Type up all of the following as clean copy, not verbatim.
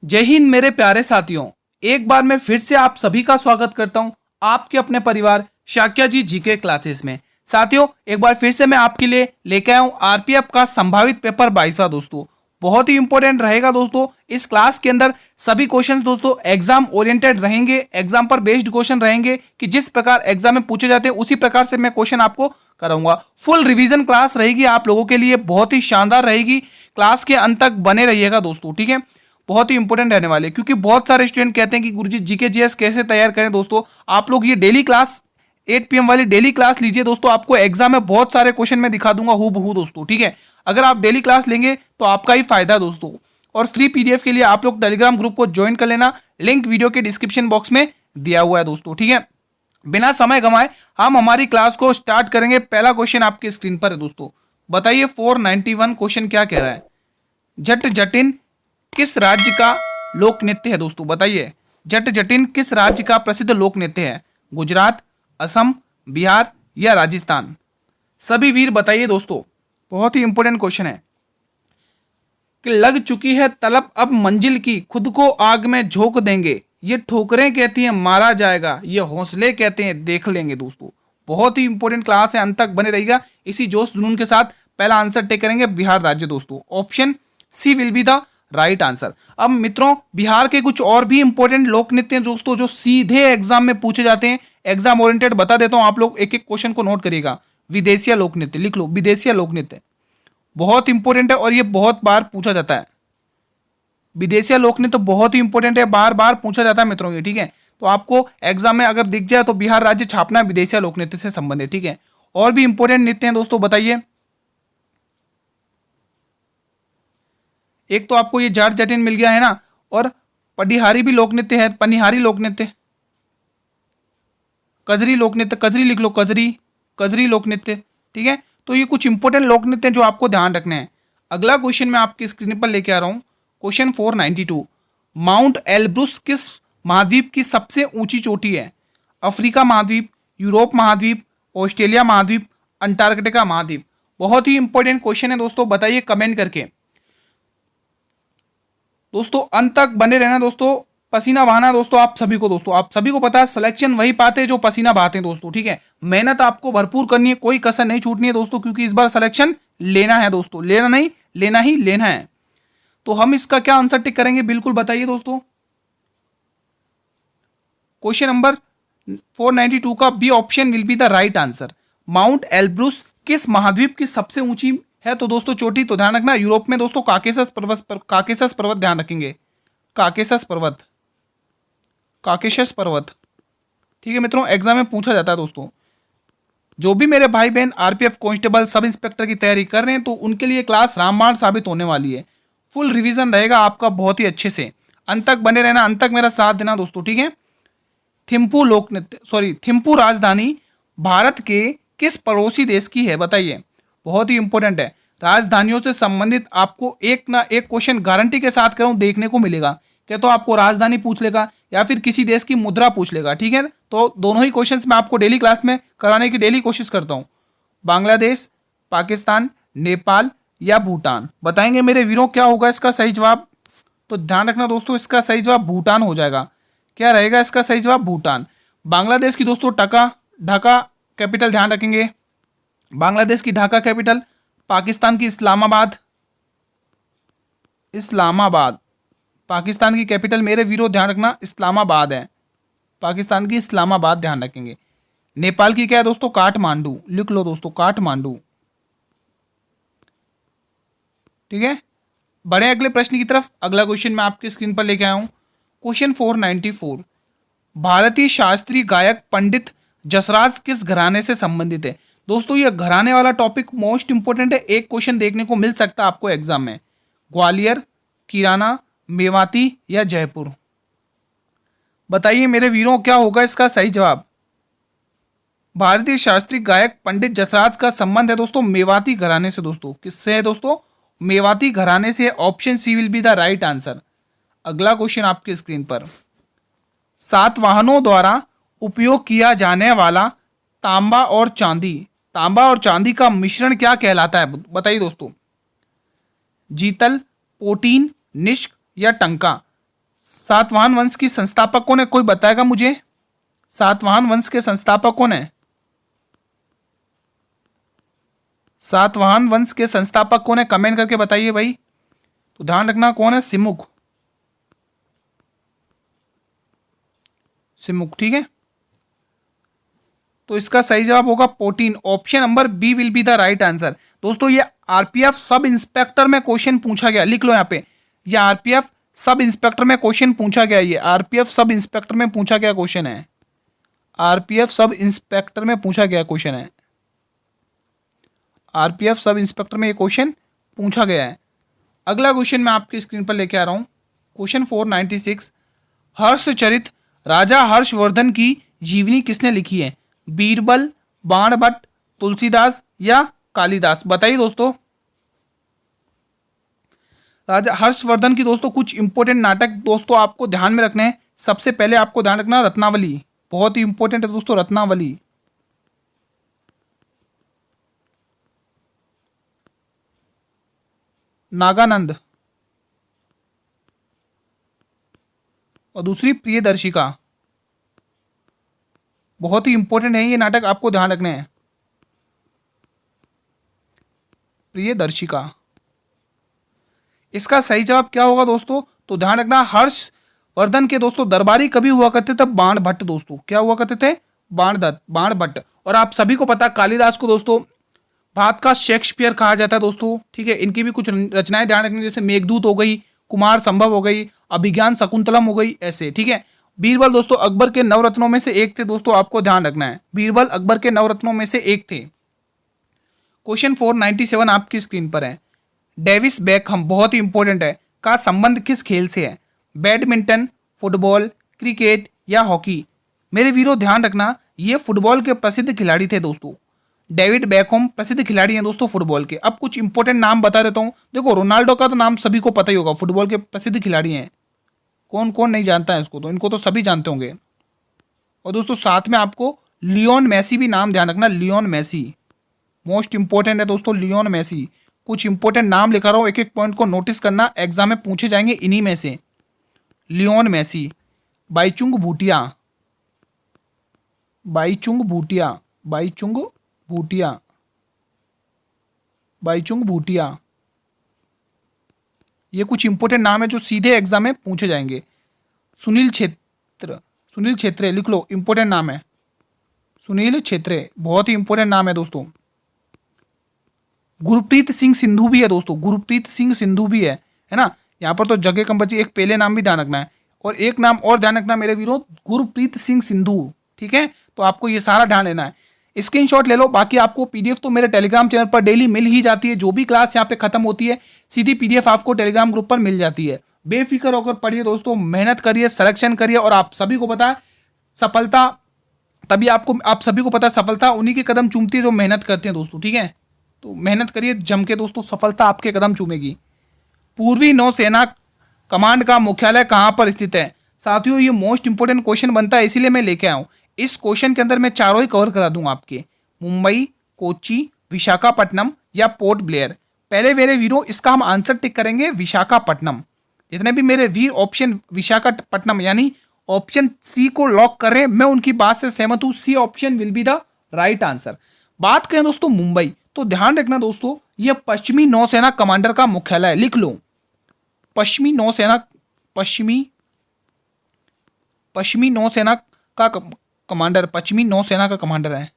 जय हिंद मेरे प्यारे साथियों। एक बार मैं फिर से आप सभी का स्वागत करता हूं आपके अपने परिवार शाक्या जी जीके क्लासेस में। साथियों, एक बार फिर से मैं आपके लिए लेके आया हूं आरपीएफ का संभावित पेपर 22वां। दोस्तों बहुत ही इंपॉर्टेंट रहेगा। दोस्तों इस क्लास के अंदर सभी क्वेश्चन दोस्तों एग्जाम ओरिएंटेड रहेंगे, एग्जाम पर बेस्ड क्वेश्चन रहेंगे कि जिस प्रकार एग्जाम में पूछे जाते हैं उसी प्रकार से मैं क्वेश्चन आपको कराऊंगा। फुल रिवीजन क्लास रहेगी आप लोगों के लिए, बहुत ही शानदार रहेगी। क्लास के अंत तक बने रहिएगा दोस्तों, ठीक है। बहुत ही इंपॉर्टेंट रहने वाले, क्योंकि बहुत सारे स्टूडेंट कहते हैं कि गुरुजी जीके जीएस कैसे तैयार करें। दोस्तों आप लोग ये डेली क्लास 8 PM वाली डेली क्लास लीजिए। दोस्तों आपको एग्जाम में बहुत सारे क्वेश्चन मैं दिखा दूंगा हूबहू दोस्तों, ठीक है। अगर आप डेली क्लास लेंगे तो आपका ही फायदा दोस्तों। और फ्री पीडीएफ के लिए आप लोग टेलीग्राम ग्रुप को ज्वाइन कर लेना, लिंक वीडियो के डिस्क्रिप्शन बॉक्स में दिया हुआ है दोस्तों, ठीक है। बिना समय गंवाए हम हमारी क्लास को स्टार्ट करेंगे। पहला क्वेश्चन आपके स्क्रीन पर है दोस्तों। बताइए 491 क्वेश्चन क्या कह रहा है। जट जटिन किस राज्य का लोक नृत्य है। दोस्तों बताइए जट जटिन किस राज्य का प्रसिद्ध लोक नृत्य है। गुजरात, असम, बिहार या राजस्थान। सभी वीर बताइए दोस्तों, बहुत ही इंपॉर्टेंट क्वेश्चन है। कि लग चुकी है तलब अब मंजिल की, खुद को आग में झोंक देंगे। ये ठोकरें कहती हैं मारा जाएगा, ये हौसले कहते हैं देख लेंगे। दोस्तों बहुत ही इंपॉर्टेंट क्लास है, अंत तक बने रहिएगा। इसी जोश जुनून के साथ पहला आंसर टेक करेंगे बिहार राज्य। दोस्तों option C will be the right answer. अब मित्रों बिहार के कुछ और भी इंपॉर्टेंट लोक नृत्य हैं दोस्तों जो सीधे एग्जाम में पूछे जाते हैं। एग्जाम ओरिएंटेड बता देता हूं, आप लोग एक एक क्वेश्चन को नोट करिएगा। विदेशिया लोक नृत्य लिख लो, विदेशिया लोक नृत्य बहुत इंपॉर्टेंट है और ये बहुत बार पूछा जाता है। विदेशिया लोक नृत्य तो बहुत ही इंपॉर्टेंट है, बार बार पूछा जाता है मित्रों ये, ठीक है। तो आपको एग्जाम में अगर दिख जाए तो बिहार राज्य छापना है विदेशिया लोक नृत्य से संबंधित, ठीक है। और भी इंपॉर्टेंट नृत्य हैं दोस्तों, बताइए। एक तो आपको ये जाट जटिन मिल गया है ना, और पटिहारी भी लोक नृत्य है, पनिहारी लोक नृत्य, कजरी लोक नृत्य, कजरी लिख लो, कजरी, कजरी लोक नृत्य, ठीक है। तो ये कुछ इंपॉर्टेंट लोक नृत्य हैं जो आपको ध्यान रखने हैं। अगला क्वेश्चन मैं आपकी स्क्रीन पर लेके आ रहा हूं, क्वेश्चन 492। माउंट एल्ब्रुस किस महाद्वीप की सबसे ऊंची चोटी है। अफ्रीका महाद्वीप, यूरोप महाद्वीप, ऑस्ट्रेलिया महाद्वीप, अंटार्कटिका महाद्वीप। बहुत ही इंपॉर्टेंट क्वेश्चन है दोस्तों, बताइए कमेंट करके। दोस्तों अंत तक बने रहना दोस्तों। पसीना बहाना दोस्तों आप सभी को, दोस्तों आप सभी को पता है सिलेक्शन वही पाते हैं जो पसीना बहाते हैं दोस्तों, ठीक है। मेहनत आपको भरपूर करनी है, कोई कसर नहीं छूटनी है दोस्तों, क्योंकि इस बार सिलेक्शन लेना है दोस्तों, लेना नहीं लेना ही लेना है। तो हम इसका क्या आंसर टिक करेंगे, बिल्कुल बताइए दोस्तों। क्वेश्चन नंबर 492 का B option will be the right answer. Mount Elbrus किस महाद्वीप की सबसे ऊंची है। तो दोस्तों चोटी तो ध्यान रखना यूरोप में दोस्तों काकेशस पर्वत ध्यान रखेंगे, काकेशस पर्वत, काकेशस पर्वत, ठीक है मित्रों। एग्जाम में पूछा जाता है दोस्तों। जो भी मेरे भाई बहन आरपीएफ कांस्टेबल सब इंस्पेक्टर की तैयारी कर रहे हैं तो उनके लिए क्लास रामबाण साबित होने वाली है। फुल रिवीजन रहेगा आपका बहुत ही अच्छे से, अंत तक बने रहना, अंत तक मेरा साथ देना दोस्तों, ठीक है। थिम्पू लोक नृत्य थिम्पू राजधानी भारत के किस पड़ोसी देश की है, बताइए। बहुत ही इंपॉर्टेंट है, राजधानियों से संबंधित आपको एक ना एक क्वेश्चन गारंटी के साथ करूं देखने को मिलेगा। क्या तो आपको राजधानी पूछ लेगा या फिर किसी देश की मुद्रा पूछ लेगा, ठीक है। तो दोनों ही क्वेश्चंस मैं आपको डेली क्लास में कराने की डेली कोशिश करता हूं। बांग्लादेश, पाकिस्तान, नेपाल या भूटान। बताएंगे मेरे वीरों क्या होगा इसका सही जवाब। तो ध्यान रखना दोस्तों, इसका सही जवाब भूटान हो जाएगा। क्या रहेगा इसका सही जवाब, भूटान। बांग्लादेश की दोस्तों ढाका कैपिटल ध्यान रखेंगे, बांग्लादेश की ढाका कैपिटल। पाकिस्तान की इस्लामाबाद, इस्लामाबाद पाकिस्तान की कैपिटल मेरे वीरों ध्यान रखना इस्लामाबाद है, पाकिस्तान की इस्लामाबाद ध्यान रखेंगे। नेपाल की क्या है दोस्तों, काठमांडू, लिख लो दोस्तों काठमांडू, ठीक है। बढ़े अगले प्रश्न की तरफ। अगला क्वेश्चन मैं आपकी स्क्रीन पर लेके आया हूं, क्वेश्चन 494। भारतीय शास्त्रीय गायक पंडित जसराज किस घराने से संबंधित है। दोस्तों ये घराने वाला टॉपिक मोस्ट इंपोर्टेंट है, एक क्वेश्चन देखने को मिल सकता है आपको एग्जाम में। ग्वालियर, किराना, मेवाती या जयपुर। बताइए मेरे वीरों क्या होगा इसका सही जवाब। भारतीय शास्त्रीय गायक पंडित जसराज का संबंध है दोस्तों मेवाती घराने से। दोस्तों किससे है दोस्तों, मेवाती घराने से। Option C will be the right answer. अगला क्वेश्चन आपकी स्क्रीन पर। सातवाहनों द्वारा उपयोग किया जाने वाला तांबा और चांदी का मिश्रण क्या कहलाता है, बताइए दोस्तों। जीतल, पोटीन, निष्क या टंका। सातवाहन वंश की संस्थापक कौन है, कोई बताएगा मुझे? सातवाहन वंश के संस्थापक कौन है? सातवाहन वंश के संस्थापक कौन है, कमेंट करके बताइए भाई। तो ध्यान रखना कौन है, सिमुक। सिमुक, ठीक है। तो इसका सही जवाब होगा 14, option number B will be the right answer. दोस्तों ये आरपीएफ सब इंस्पेक्टर में क्वेश्चन पूछा गया, लिख लो यहाँ पे, ये आरपीएफ सब इंस्पेक्टर में क्वेश्चन पूछा गया, ये आरपीएफ सब इंस्पेक्टर में पूछा गया क्वेश्चन है, आरपीएफ सब इंस्पेक्टर में पूछा गया क्वेश्चन है, आरपीएफ सब इंस्पेक्टर में ये क्वेश्चन पूछा गया है। अगला क्वेश्चन मैं आपकी स्क्रीन पर लेके आ रहा हूं, क्वेश्चन 496, हर्षचरित राजा हर्षवर्धन की जीवनी किसने लिखी है? बीरबल, बाणभट्ट, तुलसीदास या कालिदास? बताइए दोस्तों। राजा हर्षवर्धन की दोस्तों कुछ इंपॉर्टेंट नाटक दोस्तों आपको ध्यान में रखने हैं। सबसे पहले आपको ध्यान रखना रत्नावली, बहुत ही इंपॉर्टेंट है दोस्तों, रत्नावली। नागानंद और दूसरी प्रियदर्शिका, बहुत ही इंपॉर्टेंट है ये नाटक, आपको ध्यान रखने हैं। प्रियदर्शिका, इसका सही जवाब क्या होगा दोस्तों? तो ध्यान रखना हर्षवर्धन के दोस्तों दरबारी कभी हुआ करते थे? बाणभट्ट दोस्तों, क्या हुआ करते थे? बाणभट्ट। और आप सभी को पता कालिदास को दोस्तों भारत का शेक्सपियर कहा जाता है दोस्तों, ठीक है। इनकी भी कुछ रचनाएं ध्यान रखनी, जैसे मेघदूत हो गई, कुमार संभव हो गई, अभिज्ञान शकुंतलम हो गई, ऐसे, ठीक है। बीरबल दोस्तों अकबर के नवरत्नों में से एक थे दोस्तों, आपको ध्यान रखना है, बीरबल अकबर के नवरत्नों में से एक थे। क्वेश्चन 497 आपकी स्क्रीन पर है, डेविस बेकहम, बहुत ही इंपॉर्टेंट है, का संबंध किस खेल से है? बैडमिंटन, फुटबॉल, क्रिकेट या हॉकी? मेरे वीरों ध्यान रखना, ये फुटबॉल के प्रसिद्ध खिलाड़ी थे दोस्तों, डेविड बेकहम प्रसिद्ध खिलाड़ी हैं दोस्तों फुटबॉल के। अब कुछ इंपॉर्टेंट नाम बता देता हूं, देखो रोनाल्डो का तो नाम सभी को पता ही होगा, फुटबॉल के प्रसिद्ध खिलाड़ी हैं, कौन कौन नहीं जानता है इसको, तो इनको तो सभी जानते होंगे। और दोस्तों साथ में आपको लियोन मेसी भी नाम ध्यान रखना, लियोन मेसी मोस्ट इंपॉर्टेंट है दोस्तों, लियोन मेसी। कुछ इंपॉर्टेंट नाम लिखा रहा हूं, एक एक पॉइंट को नोटिस करना, एग्जाम में पूछे जाएंगे इन्हीं में से। लियोन मेसी, बाईचुंग भूटिया, बाईचुंग भूटिया, बाईचुंग भूटिया, बाईचुंग भूटिया, ये कुछ इंपॉर्टेंट नाम है जो सीधे एग्जाम में पूछे जाएंगे। सुनील छेत्र, सुनील छेत्रे लिख लो, इंपॉर्टेंट नाम है सुनील छेत्रे, बहुत ही इंपॉर्टेंट नाम है दोस्तों। गुरप्रीत सिंह सिंधु भी है दोस्तों, गुरप्रीत सिंह सिंधु भी है ना। यहाँ पर तो जगह कम बची, एक पहले नाम भी ध्यान रखना है, और एक नाम और ध्यान रखना मेरे वीरों, गुरप्रीत सिंह सिंधु, ठीक है। तो आपको ये सारा ध्यान लेना है, स्क्रीनशॉट ले लो। बाकी आपको पीडीएफ तो मेरे टेलीग्राम चैनल पर डेली मिल ही जाती है, जो भी क्लास यहाँ पे खत्म होती है सीधी पीडीएफ आपको टेलीग्राम ग्रुप पर मिल जाती है। बेफिक्र होकर पढ़िए दोस्तों, मेहनत करिए, सिलेक्शन करिए, और आप सभी को पता है सफलता तभी आपको, आप सभी को पता है सफलता उन्हीं के कदम चूमती है जो मेहनत करते हैं दोस्तों, ठीक है। तो मेहनत करिए जम के दोस्तों, सफलता आपके कदम चूमेगी। पूर्वी नौसेना कमांड का मुख्यालय कहाँ पर स्थित है? साथियों ये मोस्ट इंपोर्टेंट क्वेश्चन बनता है, इसीलिए मैं लेके आया हूँ। इस क्वेश्चन के अंदर मैं चारों ही कवर करा दूंगा आपके, मुंबई, कोच्चि, विशाखापट्टनम या पोर्ट ब्लेयर। पहले मेरे वीरों इसका हम आंसर टिक करेंगे विशाखापट्टनम। जितने भी मेरे वीर ऑप्शन विशाखापट्टनम यानी ऑप्शन सी को लॉक कर रहे हैं, मैं उनकी बात से सहमत हूं, C option will be the right answer. बात करें दोस्तों मुंबई, तो ध्यान रखना दोस्तों यह पश्चिमी नौसेना कमांडर का मुख्यालय है, लिख लो पश्चिमी नौसेना, पश्चिमी नौसेना का कमांडर, पश्चिमी नौसेना का कमांडर है,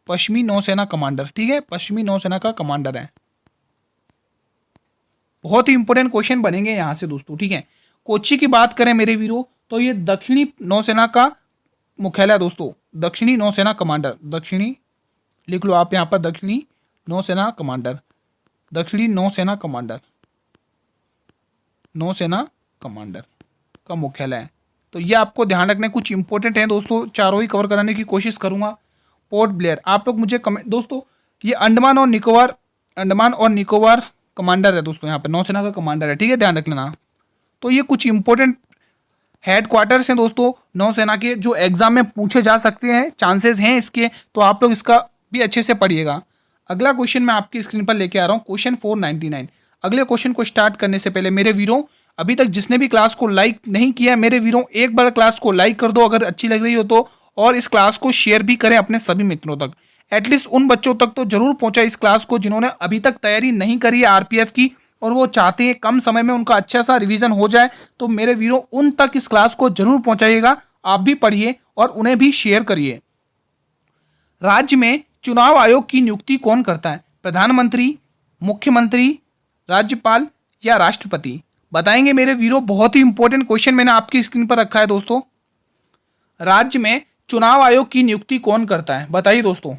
पश्चिमी नौसेना कमांडर, ठीक है, पश्चिमी नौसेना का कमांडर है। बहुत ही इंपॉर्टेंट क्वेश्चन बनेंगे यहां से दोस्तों, ठीक है। कोच्चि की बात करें मेरे वीरों, तो ये दक्षिणी नौसेना का मुख्यालय दोस्तों, दक्षिणी नौसेना कमांडर, दक्षिणी लिख लो आप यहां पर, दक्षिणी नौसेना कमांडर, दक्षिणी नौसेना कमांडर, नौसेना कमांडर का मुख्यालय है। तो ये आपको ध्यान रखने कुछ इंपॉर्टेंट है दोस्तों, चारों ही कवर कराने की कोशिश करूंगा। पोर्ट ब्लेयर, आप लोग मुझे कमेंट दोस्तों, ये अंडमान और निकोबार कमांडर है दोस्तों, यहाँ पे नौसेना का कमांडर है, ठीक है, ध्यान रख लेना। तो ये कुछ इंपॉर्टेंट हेड क्वार्टर्स हैं दोस्तों नौसेना के, जो एग्जाम में पूछे जा सकते हैं, चांसेस हैं इसके, तो आप लोग इसका भी अच्छे से पढ़िएगा। अगला क्वेश्चन मैं आपकी स्क्रीन पर लेके आ रहा हूँ, क्वेश्चन 499। अगले क्वेश्चन को स्टार्ट करने से पहले मेरे वीरों अभी तक जिसने भी क्लास को लाइक नहीं किया मेरे वीरों, एक बार क्लास को लाइक कर दो अगर अच्छी लग रही हो तो, और इस क्लास को शेयर भी करें अपने सभी मित्रों तक। एटलीस्ट उन बच्चों तक तो जरूर पहुंचा इस क्लास को जिन्होंने अभी तक तैयारी नहीं करी है आरपीएफ की, और वो चाहते हैं कम समय में उनका अच्छा सा रिवीजन हो जाए। तो मेरे वीरों उन तक इस क्लास को जरूर पहुंचाइएगा, आप भी पढ़िए और उन्हें भी शेयर करिए। राज्य में चुनाव आयोग की नियुक्ति कौन करता है? प्रधानमंत्री, मुख्यमंत्री, राज्यपाल या राष्ट्रपति? बताएंगे मेरे वीरों, बहुत ही इंपॉर्टेंट क्वेश्चन मैंने आपकी स्क्रीन पर रखा है दोस्तों। राज्य में चुनाव आयोग की नियुक्ति कौन करता है? बताइए दोस्तों।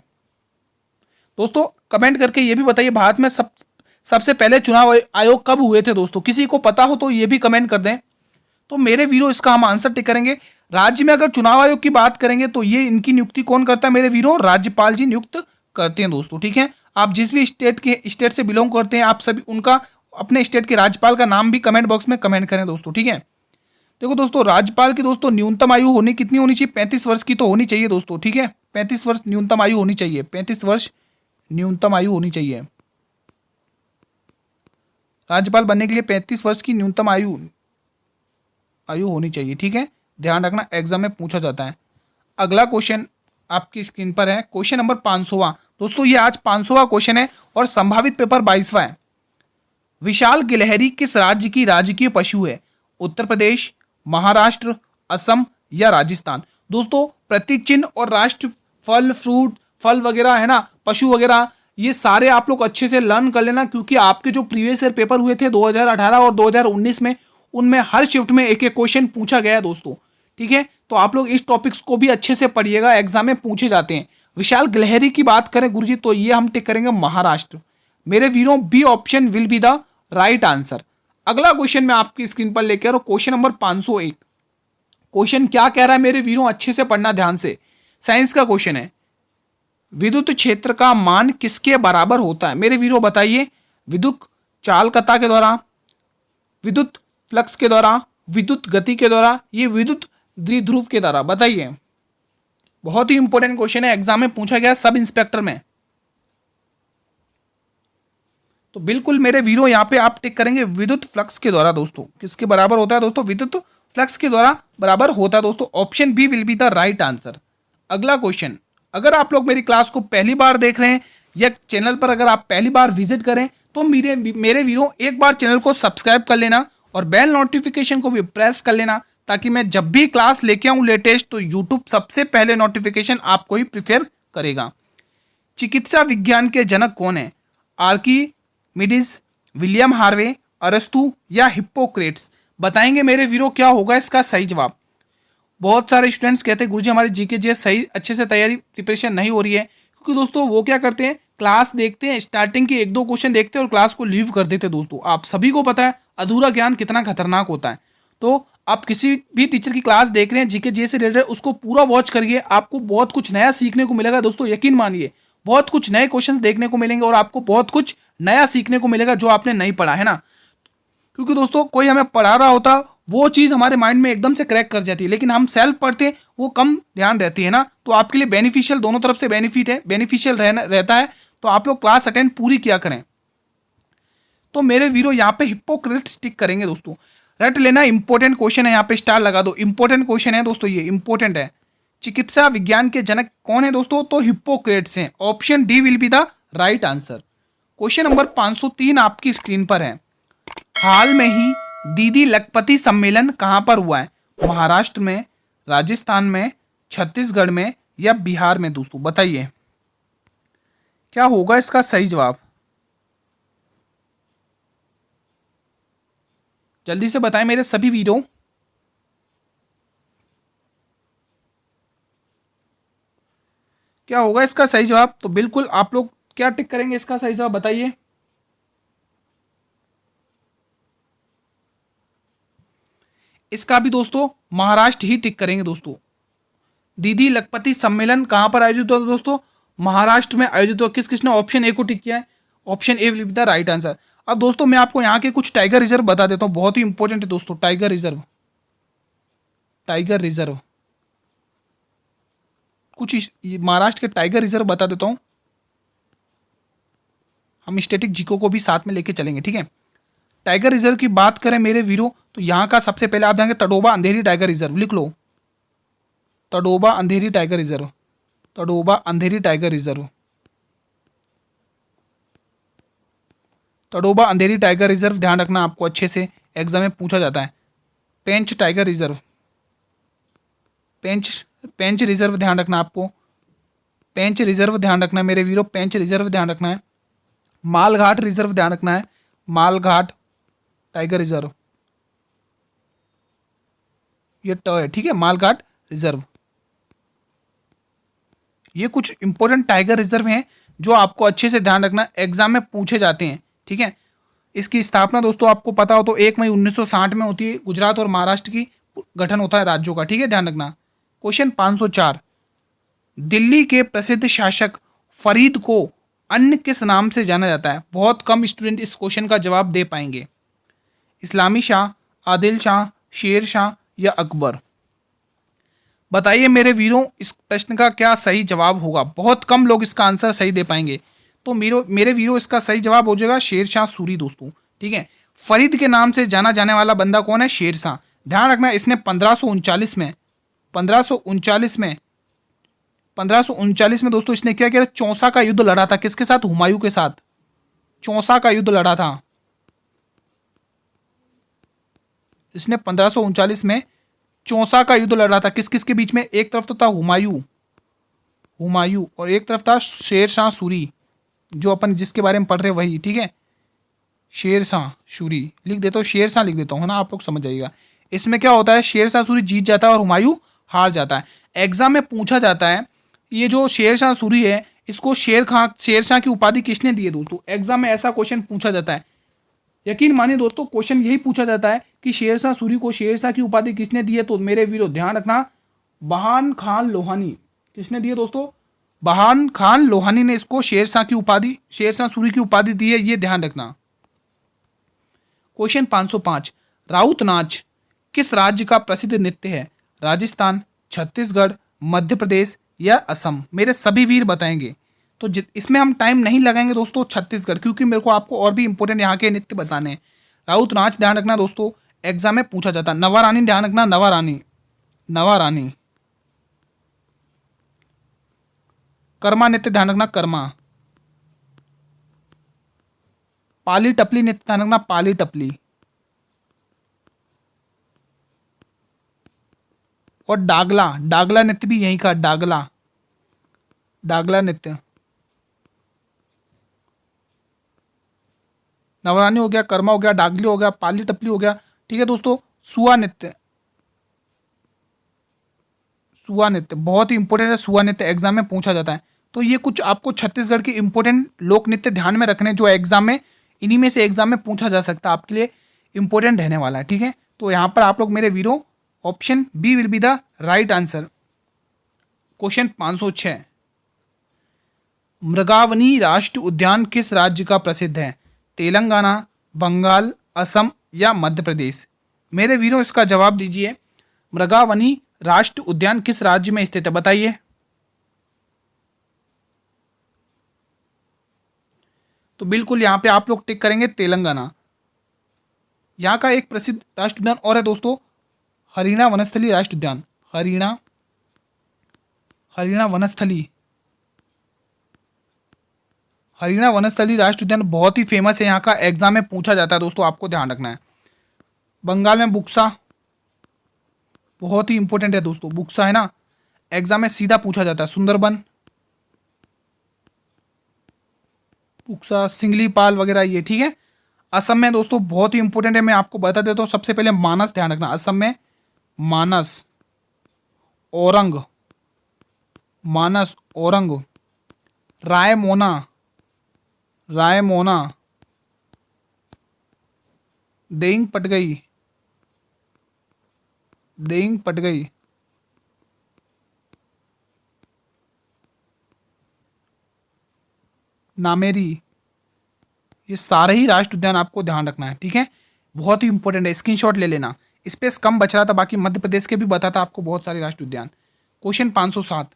दोस्तों कमेंट करके ये भी बताइए, भारत में सबसे पहले चुनाव आयोग कब हुए थे दोस्तों? किसी को पता हो तो ये भी कमेंट कर दें। तो मेरे वीरों इसका हम आंसर टिक करेंगे। राज्य में अगर चुनाव आयोग की बात करेंगे तो ये इनकी नियुक्ति कौन करता है मेरे वीरों? राज्यपाल जी नियुक्त करते हैं दोस्तों। ठीक है, आप जिस भी स्टेट से बिलोंग करते हैं आप सभी उनका अपने स्टेट के राज्यपाल का नाम भी कमेंट बॉक्स में कमेंट करें दोस्तों। ठीक है, देखो दोस्तों राज्यपाल की दोस्तों न्यूनतम आयु होनी कितनी होनी चाहिए? 35 वर्ष की तो होनी चाहिए दोस्तों। ठीक है, 35 वर्ष न्यूनतम आयु होनी चाहिए, 35 वर्ष न्यूनतम आयु होनी चाहिए। राज्यपाल बनने के लिए 35 वर्ष की न्यूनतम आयु होनी चाहिए। ठीक है, ध्यान रखना एग्जाम में पूछा जाता है। अगला क्वेश्चन आपकी स्क्रीन पर है, क्वेश्चन नंबर 500वां। दोस्तों ये आज 500वां क्वेश्चन है और संभावित पेपर 22वां है। विशाल गिलहरी किस राज्य की राजकीय पशु है? उत्तर प्रदेश, महाराष्ट्र, असम या राजस्थान? दोस्तों प्रतीक चिन्ह और राष्ट्र, फल फ्रूट, फल वगैरह है ना, पशु वगैरह, ये सारे आप लोग अच्छे से लर्न कर लेना, क्योंकि आपके जो प्रीवियस ईयर पेपर हुए थे 2018 और 2019 में, उनमें हर शिफ्ट में एक एक क्वेश्चन पूछा गया है दोस्तों। ठीक है, तो आप लोग इस टॉपिक्स को भी अच्छे से पढ़िएगा, एग्जाम में पूछे जाते हैं। विशाल गिलहरी की बात करें गुरुजी तो ये हम टिक करेंगे महाराष्ट्र। मेरे वीरों B option will be the right answer. अगला क्वेश्चन मैं आपकी स्क्रीन पर लेकर आ रहा हूं, क्वेश्चन नंबर 501। क्वेश्चन क्या कह रहा है मेरे वीरों, अच्छे से पढ़ना ध्यान से, साइंस का क्वेश्चन है। विद्युत क्षेत्र का मान किसके बराबर होता है? मेरे वीरों बताइए, विद्युत चालकता के द्वारा, विद्युत फ्लक्स के द्वारा, विद्युत गति के द्वारा, ये विद्युत द्विध्रुव के द्वारा? बताइए, बहुत ही इंपॉर्टेंट क्वेश्चन है, एग्जाम में पूछा गया सब इंस्पेक्टर में। तो बिल्कुल मेरे वीरों यहाँ पे आप टिक करेंगे विद्युत फ्लक्स के द्वारा दोस्तों। किसके बराबर होता है दोस्तों? विद्युत फ्लक्स के द्वारा बराबर होता है दोस्तों। Option B will be the right answer. अगला क्वेश्चन, अगर आप लोग मेरी क्लास को पहली बार देख रहे हैं या चैनल पर अगर आप पहली बार विजिट करें तो मेरे वीरों एक बार चैनल को सब्सक्राइब कर लेना और बेल नोटिफिकेशन को भी प्रेस कर लेना, ताकि मैं जब भी क्लास लेके आऊँ लेटेस्ट तो यूट्यूब सबसे पहले नोटिफिकेशन आपको ही प्रिफेयर करेगा। चिकित्सा विज्ञान के जनक कौन है? आर्किमिडीज, विलियम हार्वे, अरस्तु या हिप्पोक्रेट्स? बताएंगे मेरे वीरों क्या होगा इसका सही जवाब। बहुत सारे स्टूडेंट्स कहते हैं गुरुजी हमारी जीके जी सही अच्छे से तैयारी प्रिपरेशन नहीं हो रही है, क्योंकि दोस्तों वो क्या करते हैं, क्लास देखते हैं, स्टार्टिंग के एक दो क्वेश्चन देखते हैं और क्लास को लीव कर देते हैं दोस्तों। आप सभी को पता है अधूरा ज्ञान कितना खतरनाक होता है। तो आप किसी भी टीचर की क्लास देख रहे हैं जीके जी से रिलेटेड, उसको पूरा वॉच करिए, आपको बहुत कुछ नया सीखने को मिलेगा दोस्तों। यकीन मानिए बहुत कुछ नए क्वेश्चन देखने को मिलेंगे और आपको बहुत कुछ नया सीखने को मिलेगा जो आपने नहीं पढ़ा है ना। क्योंकि दोस्तों कोई हमें पढ़ा रहा होता वो चीज़ हमारे माइंड में एकदम से क्रैक कर जाती है, लेकिन हम सेल्फ पढ़ते हैं वो कम ध्यान रहती है ना। तो आपके लिए बेनिफिशियल, दोनों तरफ से बेनिफिशियल रहता है। तो आप लोग क्लास अटेंड पूरी किया करें। तो मेरे वीरों यहाँ पे हिप्पोक्रेट्स टिक करेंगे दोस्तों। रट लेना, इंपॉर्टेंट क्वेश्चन है, यहाँ पे स्टार लगा दो, इंपॉर्टेंट क्वेश्चन है दोस्तों, ये इंपॉर्टेंट है। चिकित्सा विज्ञान के जनक कौन है दोस्तों? तो हिप्पोक्रेट्स हैं। Option D will be the right answer. Question number 503 आपकी स्क्रीन पर है। हाल में ही दीदी लखपति सम्मेलन कहां पर हुआ है? महाराष्ट्र में, राजस्थान में, छत्तीसगढ़ में या बिहार में दोस्तों? बताइए क्या होगा इसका सही जवाब। जल्दी से बताएं मेरे सभी वीरों। क्या होगा इसका सही जवाब? तो बिल्कुल आप लोग क्या टिक करेंगे इसका सही जवाब बताइए। इसका भी दोस्तों महाराष्ट्र ही टिक करेंगे दोस्तों। दीदी लखपति सम्मेलन कहां पर आयोजित हुआ दोस्तों? महाराष्ट्र में आयोजित हुआ। किस किसने ऑप्शन ए को टिक किया है? Option A will be the right answer. अब दोस्तों मैं आपको यहाँ के कुछ टाइगर रिजर्व बता देता हूँ, बहुत ही इंपॉर्टेंट है दोस्तों। टाइगर रिजर्व, टाइगर रिजर्व, कुछ महाराष्ट्र के टाइगर रिजर्व बता देता हूँ। हम स्टैटिक जीको को भी साथ में लेके चलेंगे, ठीक है। टाइगर रिजर्व की बात करें मेरे वीरों, तो यहाँ का सबसे पहले आप जाएंगे तडोबा अंधेरी टाइगर रिजर्व, लिख लो तडोबा अंधेरी टाइगर रिजर्व, तडोबा अंधेरी टाइगर रिजर्व, तडोबा अंधेरी टाइगर रिजर्व, ध्यान रखना आपको अच्छे से एग्जाम में पूछा जाता है। पेंच टाइगर रिजर्व, पेंच पेंच रिजर्व ध्यान रखना आपको, पेंच रिजर्व ध्यान रखना है मेरे वीरों, पेंच रिजर्व ध्यान रखना है। मालघाट रिजर्व ध्यान रखना है, मालघाट टाइगर रिजर्व, ये ट है, ठीक है, मालघाट रिजर्व। ये कुछ इंपॉर्टेंट टाइगर रिजर्व हैं जो आपको अच्छे से ध्यान रखना, एग्जाम में पूछे जाते हैं, ठीक है। इसकी स्थापना दोस्तों आपको पता हो तो 1 मई 1960 में होती है। गुजरात और महाराष्ट्र की गठन होता है राज्यों का, ठीक है, ध्यान रखना। क्वेश्चन 504, दिल्ली के प्रसिद्ध शासक फरीद को अन्य किस नाम से जाना जाता है? बहुत कम स्टूडेंट इस क्वेश्चन का जवाब दे पाएंगे। इस्लामी शाह, आदिल शाह, शेर शाह या अकबर? बताइए मेरे वीरों इस प्रश्न का क्या सही जवाब होगा? बहुत कम लोग इसका आंसर सही दे पाएंगे। तो मेरे वीरों इसका सही जवाब हो जाएगा शेर शाह सूरी दोस्तों, ठीक है। फरीद के नाम से जाना जाने वाला बंदा कौन है? शेर शाह। ध्यान रखना इसने 1539 में 1539 में दोस्तों इसने क्या किया? चौसा का युद्ध लड़ा था। किसके साथ? हुमायूं के साथ चौसा का युद्ध लड़ा था इसने। 1539 में चौसा का युद्ध लड़ा था। किस किस के बीच में? एक तरफ तो था हुमायूं और एक तरफ था शेर शाह सूरी, जो अपन जिसके बारे में पढ़ रहे वही, ठीक है। शेर शाह सूरी लिख देता हूँ, शेर शाह लिख देता हूँ, है ना, आप लोग समझ जाइएगा। इसमें क्या होता है? शेर शाह सूरी जीत जाता है और हुमायूं हार जाता है। एग्जाम में पूछा जाता है ये जो शेर शाह सूरी है इसको शेर शाह की उपाधि किसने दी है दोस्तों? एग्जाम में ऐसा क्वेश्चन पूछा जाता है। यकीन मानिए दोस्तों क्वेश्चन यही पूछा जाता है कि शेर शाह सूरी को शेर शाह की उपाधि किसने दी है? तो मेरे वीरों ध्यान रखना, बहान खान लोहानी। किसने दी है दोस्तों? बहान खान लोहानी ने इसको शेर शाह सूरी की उपाधि दी है, ये ध्यान रखना। क्वेश्चन 505, राउत नाच किस राज्य का प्रसिद्ध नृत्य है? राजस्थान, छत्तीसगढ़, मध्य प्रदेश या असम? मेरे सभी वीर बताएंगे। तो इसमें हम टाइम नहीं लगाएंगे दोस्तों, छत्तीसगढ़, क्योंकि मेरे को आपको और भी इंपॉर्टेंट यहाँ के नृत्य बताने हैं। राउत नाच ध्यान रखना दोस्तों, एग्जाम में पूछा जाता है। नवा रानी ध्यान रखना, नवा रानी। कर्मा नृत्य ध्यान रखना, कर्मा। पाली टपली नृत्य ध्यान रखना, पाली टपली। और डागला नृत्य भी यहीं का, डागला नृत्य। नवरानी हो गया, कर्मा हो गया, डागली हो गया, पाली टपली हो गया, ठीक है दोस्तों। सुआ नृत्य बहुत ही इंपॉर्टेंट है। सुआ नृत्य एग्जाम में पूछा जाता है। तो ये कुछ आपको छत्तीसगढ़ के इंपॉर्टेंट लोक नृत्य ध्यान में रखने जो एग्जाम में, इन्हीं में से एग्जाम में पूछा जा सकता है, आपके लिए इंपॉर्टेंट रहने वाला है, ठीक है। तो यहाँ पर आप लोग मेरे वीरों option B will be the right answer. Question 506, Mrigavani राष्ट्रीय उद्यान किस राज्य का प्रसिद्ध है? तेलंगाना, बंगाल, असम या मध्य प्रदेश? मेरे वीरों इसका जवाब दीजिए। मृगावनी राष्ट्रीय उद्यान किस राज्य में स्थित है? बताइए। तो बिल्कुल यहां पे आप लोग टिक करेंगे तेलंगाना। यहां का एक प्रसिद्ध राष्ट्रीय उद्यान और है दोस्तों, हरियाणा वनस्थली राष्ट्रीय उद्यान। हरियाणा वनस्थली राष्ट्रीय उद्यान बहुत ही फेमस है, यहाँ का एग्जाम में पूछा जाता है दोस्तों, आपको ध्यान रखना है। बंगाल में बुक्सा बहुत ही इंपॉर्टेंट है दोस्तों, बुक्सा है ना, एग्जाम में सीधा पूछा जाता है। सुंदरबन, बुक्सा, सिंगलीपाल वगैरह ये, ठीक है। असम में दोस्तों बहुत ही इंपॉर्टेंट है, मैं आपको बता देता हूँ। सबसे पहले मानस ध्यान रखना, असम में मानस, औरंग, रायमोना, देइंग पटगई, नामेरी, ये सारे ही राष्ट्रीय उद्यान आपको ध्यान रखना है, ठीक है। बहुत ही इंपॉर्टेंट है, स्क्रीनशॉट ले लेना। स्पेस कम बच रहा था, बाकी मध्य प्रदेश के भी बताता आपको बहुत सारे राष्ट्रीय उद्यान। क्वेश्चन 507,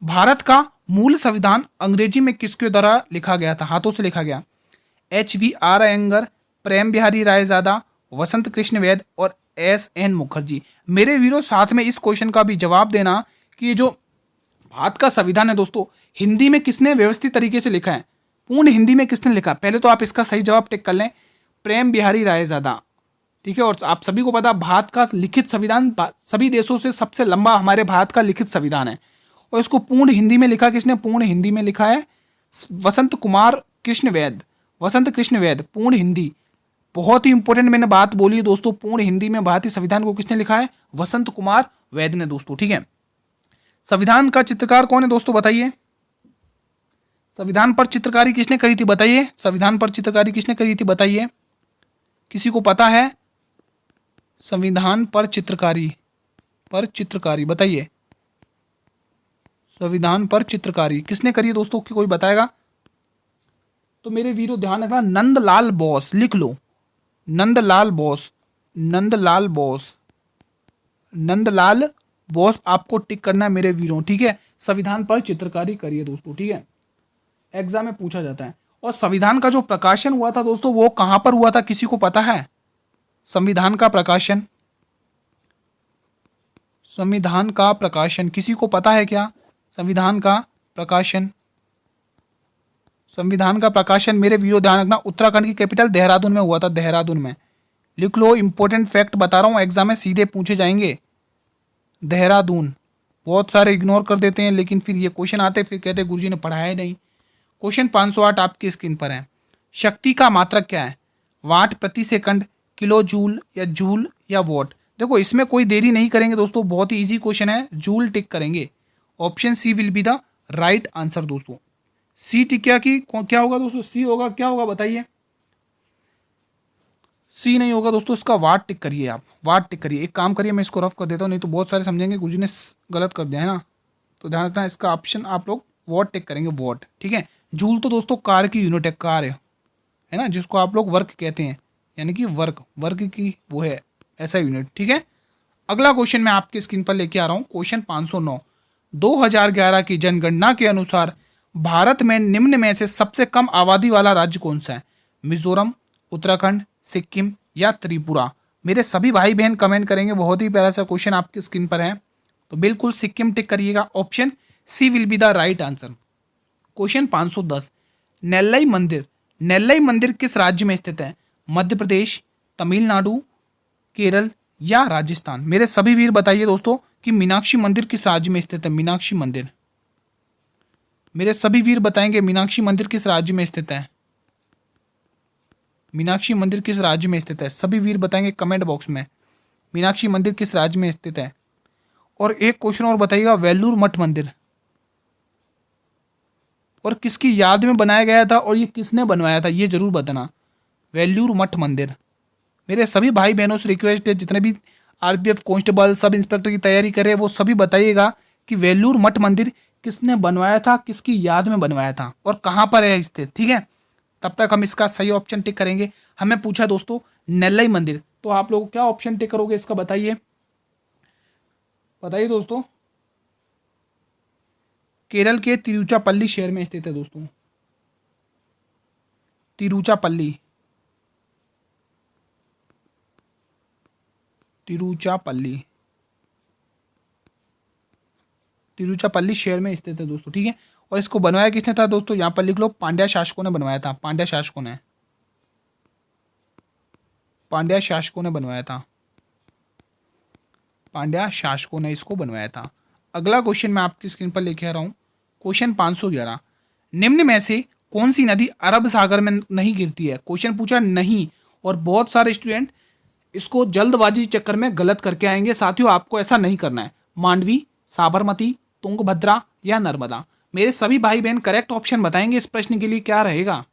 भारत का मूल संविधान अंग्रेजी में किसके द्वारा लिखा गया था? हाथों से लिखा गया। HVR अयंगर, प्रेम बिहारी रायजादा, वसंत कृष्ण वैद और एस.एन. मुखर्जी। मेरे वीरों साथ में इस क्वेश्चन का भी जवाब देना कि ये जो भारत का संविधान है दोस्तों, हिंदी में किसने व्यवस्थित तरीके से लिखा है, पूर्ण हिंदी में किसने लिखा। पहले तो आप इसका सही जवाब टिक कर लें, प्रेम बिहारी रायजादा। ठीक है, और आप सभी को पता भारत का लिखित संविधान सभी देशों से सबसे लंबा हमारे भारत का लिखित संविधान है। और इसको पूर्ण हिंदी में लिखा किसने, पूर्ण हिंदी में लिखा है वसंत कुमार कृष्ण वैद, वसंत कृष्ण वैद, पूर्ण हिंदी। बहुत ही इंपॉर्टेंट मैंने बात बोली है दोस्तों, पूर्ण हिंदी में भारतीय संविधान को किसने लिखा है, वसंत कुमार वैद ने दोस्तों। ठीक है, संविधान का चित्रकार कौन है दोस्तों बताइए, संविधान पर चित्रकारी किसने करी थी बताइए, संविधान पर चित्रकारी किसने करी थी बताइए, किसी को पता है, संविधान पर चित्रकारी बताइए, संविधान पर चित्रकारी किसने करी है दोस्तों, कोई बताएगा। तो मेरे वीरों ध्यान रखना, नंदलाल बोस, लिख लो नंदलाल बोस, नंदलाल बोस, नंदलाल बोस आपको टिक करना है मेरे वीरों। ठीक है, संविधान पर चित्रकारी करिए दोस्तों। ठीक है, एग्जाम में पूछा जाता है। और संविधान का जो प्रकाशन हुआ था दोस्तों वो कहां पर हुआ था, किसी को पता है, संविधान का प्रकाशन, संविधान का प्रकाशन किसी को पता है क्या, संविधान का प्रकाशन, संविधान का प्रकाशन मेरे वीडियो ध्यान रखना उत्तराखंड की कैपिटल देहरादून में हुआ था, देहरादून में। लिख लो, इंपॉर्टेंट फैक्ट बता रहा हूँ, एग्जाम में सीधे पूछे जाएंगे। देहरादून, बहुत सारे इग्नोर कर देते हैं लेकिन फिर ये क्वेश्चन आते फिर कहते गुरुजी ने पढ़ाया ही नहीं। क्वेश्चन 508 आपकी स्क्रीन पर है। शक्ति का मात्रक क्या है, वाट प्रति सेकंड, किलो जूल या वॉट। देखो इसमें कोई देरी नहीं करेंगे दोस्तों, बहुत ही इजी क्वेश्चन है, जूल टिक करेंगे। Option C will be the right answer दोस्तों। सी टिक क्या होगा दोस्तों, सी होगा, क्या होगा बताइए, सी नहीं होगा दोस्तों, इसका वाट टिक करिए, आप वाट टिक करिए। एक काम करिए, मैं इसको रफ कर देता हूँ, नहीं तो बहुत सारे समझेंगे गुरुजी ने गलत कर दिया है ना। तो ध्यान रखना, इसका ऑप्शन आप लोग वॉट टिक करेंगे, वॉट। ठीक है, जूल तो दोस्तों कार की यूनिट है, कार है ना, जिसको आप लोग वर्क कहते हैं, यानी कि वर्क की वो है ऐसा यूनिट। ठीक है, अगला क्वेश्चन मैं आपके स्क्रीन पर लेके आ रहा हूँ, क्वेश्चन 509। 2011 की जनगणना के अनुसार भारत में निम्न में से सबसे कम आबादी वाला राज्य कौन सा है, मिजोरम, उत्तराखंड, सिक्किम या त्रिपुरा। मेरे सभी भाई बहन कमेंट करेंगे, बहुत ही प्यारा सा क्वेश्चन आपकी स्क्रीन पर है, तो बिल्कुल सिक्किम टिक करिएगा। Option C will be the right answer. Question 510, Nellai मंदिर किस राज्य में स्थित है, मध्य प्रदेश, तमिलनाडु, केरल या राजस्थान। मेरे सभी वीर बताइए दोस्तों कि मीनाक्षी मंदिर किस राज्य में स्थित है, मीनाक्षी मंदिर, मेरे सभी वीर बताएंगे मीनाक्षी मंदिर किस राज्य में स्थित है, मीनाक्षी मंदिर किस राज्य में स्थित है, सभी वीर बताएंगे कमेंट बॉक्स में मीनाक्षी मंदिर किस राज्य में स्थित है। और एक क्वेश्चन और बताइएगा, वेल्लूर मठ मंदिर और किसकी याद में बनाया गया था और ये किसने बनवाया था, ये जरूर बताना। वेल्लूर मठ मंदिर, मेरे सभी भाई बहनों से रिक्वेस्ट है, जितने भी आरपीएफ कांस्टेबल सब इंस्पेक्टर की तैयारी करे वो सभी बताइएगा कि वेल्लूर मठ मंदिर किसने बनवाया था, किसकी याद में बनवाया था और कहाँ पर है स्थित। ठीक है, तब तक हम इसका सही ऑप्शन टिक करेंगे। हमें पूछा दोस्तों नेल्लई मंदिर, तो आप लोग क्या ऑप्शन टिक करोगे इसका बताइए, बताइए दोस्तों। केरल के तिरुचिरापल्ली शहर में स्थित है दोस्तों, तिरुचिरापल्ली, तिरुचिरापल्ली, तिरुचिरापल्ली शहर में स्थित है दोस्तों। ठीक है, और इसको बनवाया किसने था दोस्तों, यहाँ पर लिख लो, पांड्या शासकों ने बनवाया था, पांड्या शासकों ने, पांड्या शासकों ने बनवाया था, पांड्या शासकों ने इसको बनवाया था। अगला क्वेश्चन मैं आपकी स्क्रीन पर लेके आ रहा हूँ, क्वेश्चन 511। निम्न में से कौन सी नदी अरब सागर में नहीं गिरती है, क्वेश्चन पूछा नहीं, और बहुत सारे स्टूडेंट इसको जल्दबाजी चक्कर में गलत करके आएंगे। साथियों आपको ऐसा नहीं करना है, मांडवी, साबरमती, तुंगभद्रा या नर्मदा। मेरे सभी भाई बहन करेक्ट ऑप्शन बताएंगे इस प्रश्न के लिए क्या रहेगा।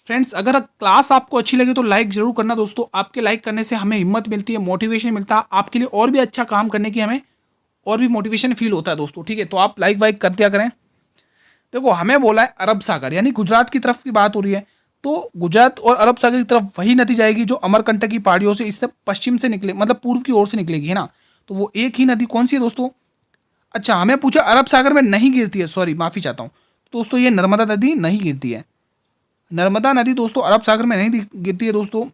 फ्रेंड्स अगर क्लास आपको अच्छी लगे तो लाइक जरूर करना दोस्तों, आपके लाइक करने से हमें हिम्मत मिलती है, मोटिवेशन मिलता है, आपके लिए और भी अच्छा काम करने की हमें और भी मोटिवेशन फील होता है दोस्तों। ठीक है, तो आप लाइक वाइक कर दिया करें। देखो हमें बोला है अरब सागर, यानी गुजरात की तरफ की बात हो रही है, तो गुजरात और अरब सागर की तरफ वही नदी जाएगी जो अमरकंटक की पहाड़ियों से इससे पश्चिम से निकले, मतलब पूर्व की ओर से निकलेगी, है ना। तो वो एक ही नदी कौन सी है दोस्तों, अच्छा हमें पूछा अरब सागर में नहीं गिरती है, सॉरी माफी चाहता हूँ दोस्तों, ये नर्मदा नदी नहीं गिरती है, नर्मदा नदी दोस्तों अरब सागर में नहीं गिरती है दोस्तों।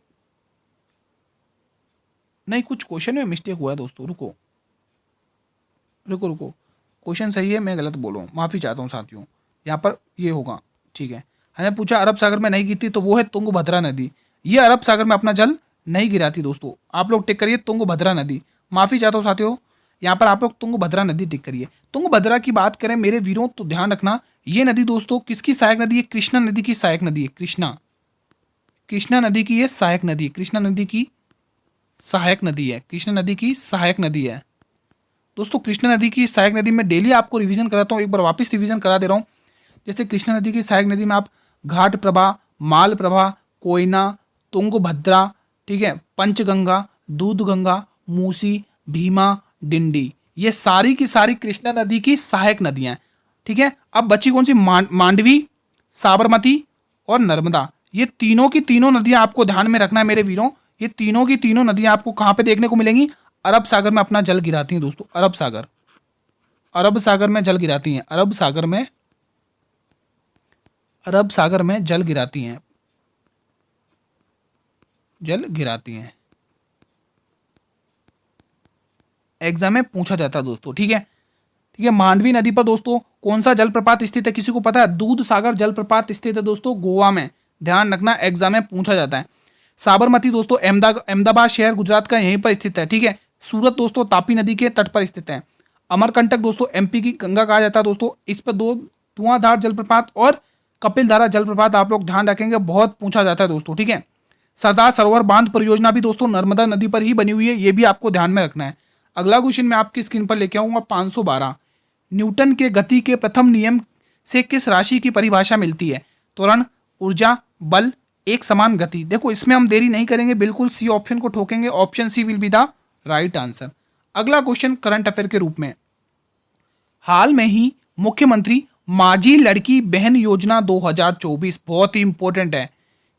नहीं, कुछ क्वेश्चन में मिस्टेक हुआ है दोस्तों, रुको रुको रुको, क्वेश्चन सही है, मैं गलत बोल रहा हूँ, माफ़ी चाहता हूँ साथियों। यहाँ पर ये होगा, ठीक है। हमें पूछा अरब सागर में नहीं गिरती, तो वो है तुंगभद्रा नदी। ये अरब सागर में अपना जल नहीं गिराती दोस्तों। आप लोग टिक करिए तुंगभद्रा नदी। माफ़ी चाहता हूँ साथियों, यहाँ पर आप लोग तुंगभद्रा नदी टिक करिए। तुंगभद्रा की बात करें मेरे वीरों तो ध्यान रखना, ये नदी दोस्तों किसकी सहायक नदी है? कृष्णा नदी की सहायक नदी है। कृष्णा नदी की ये सहायक नदी है। कृष्णा नदी की सहायक नदी है। कृष्णा नदी की सहायक नदी है दोस्तों। कृष्णा नदी की सहायक नदी में डेली आपको रिवीजन कराता हूँ, एक बार वापस रिवीजन करा दे रहा हूँ। जैसे कृष्णा नदी की सहायक नदी में आप घाट प्रभा, माल प्रभा, कोयना, तुंगभद्रा, ठीक है, पंचगंगा, दूधगंगा, मूसी, भीमा, डिंडी, ये सारी की सारी कृष्णा नदी की सहायक नदियां, ठीक है। अब बची कौन सी? मांडवी, साबरमती और नर्मदा। ये तीनों की तीनों नदियां आपको ध्यान में रखना है मेरे वीरों। ये तीनों की तीनों नदियां आपको कहां पे देखने को मिलेंगी? अरब सागर में अपना जल गिराती हैं दोस्तों। अरब सागर में जल गिराती हैं। अरब सागर में जल गिराती हैं। एग्जाम में पूछा जाता है दोस्तों, ठीक है। मांडवी नदी पर दोस्तों कौन सा जलप्रपात स्थित है? किसी को पता है? दूध सागर जलप्रपात स्थित है दोस्तों, गोवा में। ध्यान रखना, एग्जाम में पूछा जाता है। साबरमती दोस्तों अहमदाबाद शहर गुजरात का यहीं पर स्थित है, ठीक है। सूरत दोस्तों तापी नदी के तट पर स्थित है। अमरकंटक दोस्तों एमपी की गंगा कहा जाता है दोस्तों। इस पर दो धुआंधार जलप्रपात और कपिलधारा जलप्रपात आप लोग ध्यान रखेंगे, बहुत पूछा जाता है दोस्तों, ठीक है। सरदार सरोवर बांध परियोजना भी दोस्तों नर्मदा नदी पर ही बनी हुई है, ये भी आपको ध्यान में रखना है। अगला क्वेश्चन मैं आपकी स्क्रीन पर लेके आऊंगा 512। न्यूटन के गति के प्रथम नियम से किस राशि की परिभाषा मिलती है? त्वरण, ऊर्जा, बल, एक समान गति। देखो इसमें हम देरी नहीं करेंगे, बिल्कुल सी ऑप्शन को ठोकेंगे। Option C will be the right answer. अगला क्वेश्चन करंट अफेयर के रूप में, हाल में ही मुख्यमंत्री माझी लड़की बहन योजना 2024, बहुत ही इंपॉर्टेंट है,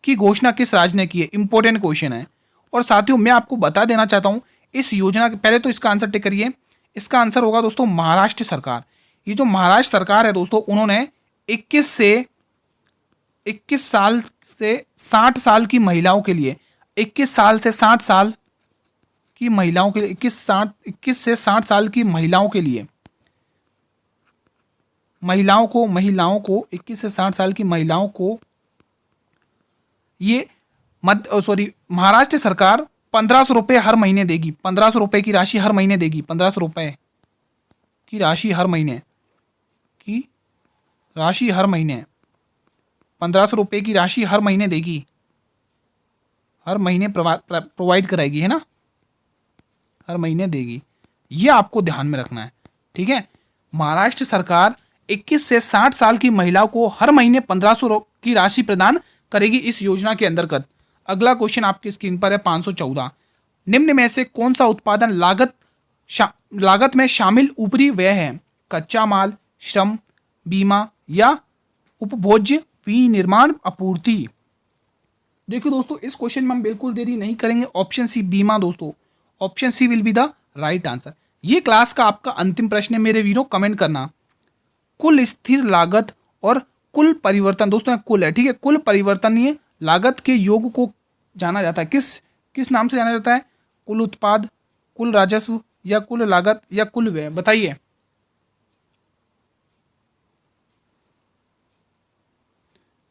की घोषणा किस राज्य ने की है? इंपॉर्टेंट क्वेश्चन है। और साथियों मैं आपको बता देना चाहता हूं इस योजना के, पहले तो इसका आंसर टिक करिए। इसका आंसर होगा दोस्तों महाराष्ट्र सरकार। ये जो महाराष्ट्र सरकार है दोस्तों, उन्होंने 21 साल से 60 साल की महिलाओं के लिए, 21 साल से 60 साल की महिलाओं के लिए, 21 से 60 साल की महिलाओं के लिए, महिलाओं को 21 से 60 साल की महिलाओं को ये महाराष्ट्र सरकार 1500 रुपये हर महीने देगी। 1500 रुपये की राशि हर महीने देगी। 1500 रुपये की राशि हर महीने 1500 रुपये की राशि हर महीने देगी, हर महीने प्रोवाइड कराएगी, है ना, हर महीने देगी। ये आपको ध्यान में रखना है, ठीक है। महाराष्ट्र सरकार 21 से 60 साल की महिलाओं को हर महीने 1500 की राशि प्रदान करेगी इस योजना के अंतर्गत। अगला क्वेश्चन आपकी स्क्रीन पर है 514। निम्न में से कौन सा उत्पादन लागत में शामिल ऊपरी व्यय है? कच्चा माल, श्रम, बीमा या उपभोज्य विनिर्माण आपूर्ति। देखिए दोस्तों इस क्वेश्चन में हम बिल्कुल देरी नहीं करेंगे। ऑप्शन सी बीमा दोस्तों, option C will be the right answer. ये क्लास का आपका अंतिम प्रश्न है मेरे वीरों, कमेंट करना। कुल स्थिर लागत और कुल परिवर्तन दोस्तों कुल है, ठीक है। कुल परिवर्तनीय लागत के योग को जाना जाता है किस नाम से जाना जाता है? कुल उत्पाद, कुल राजस्व या कुल लागत या कुल व्यय? बताइए।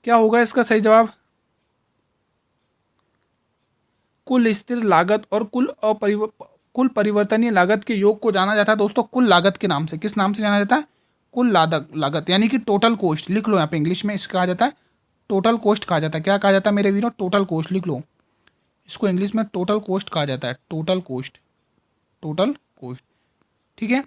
क्या होगा इसका सही जवाब? कुल स्थिर लागत और कुल परिवर्तनीय लागत के योग को जाना जाता है दोस्तों कुल लागत के नाम से। किस नाम से जाना जाता है? कुल लागत यानी कि टोटल कॉस्ट। लिख लो यहाँ पे, इंग्लिश में इसको कहा जाता है टोटल कॉस्ट कहा जाता है। क्या कहा जाता है मेरे वीरों? Total cost. लिख लो इसको, इंग्लिश में टोटल कॉस्ट कहा जाता है। टोटल कॉस्ट, ठीक है।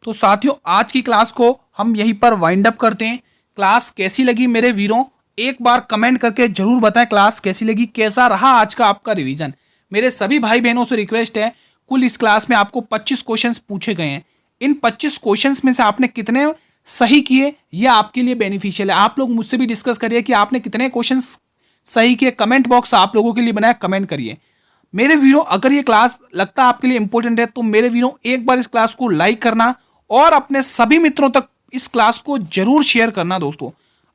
तो साथियों आज की क्लास को हम यहीं पर वाइंड अप करते हैं। क्लास कैसी लगी मेरे वीरों? एक बार कमेंट करके जरूर बताएं क्लास कैसी लगी, कैसा रहा आज का आपका रिवीजन। मेरे सभी भाई बहनों से रिक्वेस्ट है, कुल इस क्लास में आपको 25 क्वेश्चंस पूछे गए हैं। इन 25 क्वेश्चंस में से आपने कितने सही किए ये आपके लिए बेनिफिशियल है। आप लोग मुझसे भी डिस्कस करिए कि आपने कितने क्वेश्चंस सही किए। कमेंट बॉक्स आप लोगों के लिए बनाया, कमेंट करिए। मेरे वीरों अगर ये क्लास लगता है आपके लिए इंपॉर्टेंट है तो मेरे वीरों एक बार इस क्लास को लाइक करना और अपने सभी मित्रों तक इस क्लास को जरूर शेयर करना दोस्तों।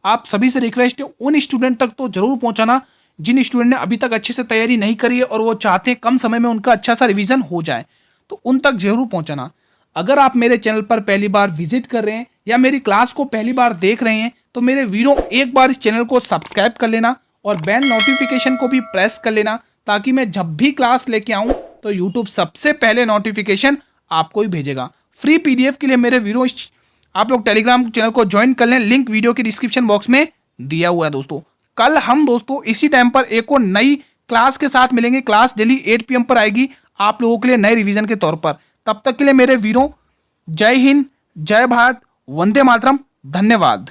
आप सभी से रिक्वेस्ट है उन स्टूडेंट तक तो जरूर पहुंचाना जिन स्टूडेंट ने अभी तक अच्छे से तैयारी नहीं करी है और वो चाहते हैं कम समय में उनका अच्छा सा रिवीजन हो जाए, तो उन तक जरूर पहुंचाना। अगर आप मेरे चैनल पर पहली बार विजिट कर रहे हैं या मेरी क्लास को पहली बार देख रहे हैं तो मेरे वीरों एक बार इस चैनल को सब्सक्राइब कर लेना और बेल नोटिफिकेशन को भी प्रेस कर लेना, ताकि मैं जब भी क्लास लेके आऊं तो यूट्यूब सबसे पहले नोटिफिकेशन आपको ही भेजेगा। फ्री पीडीएफ के लिए मेरे वीरों आप लोग टेलीग्राम चैनल को ज्वाइन कर लें, लिंक वीडियो के डिस्क्रिप्शन बॉक्स में दिया हुआ है। दोस्तों कल हम दोस्तों इसी टाइम पर एक और नई क्लास के साथ मिलेंगे। क्लास डेली 8 PM पर आएगी आप लोगों के लिए नए रिवीजन के तौर पर। तब तक के लिए मेरे वीरों जय हिंद, जय भारत, वंदे मातरम, धन्यवाद।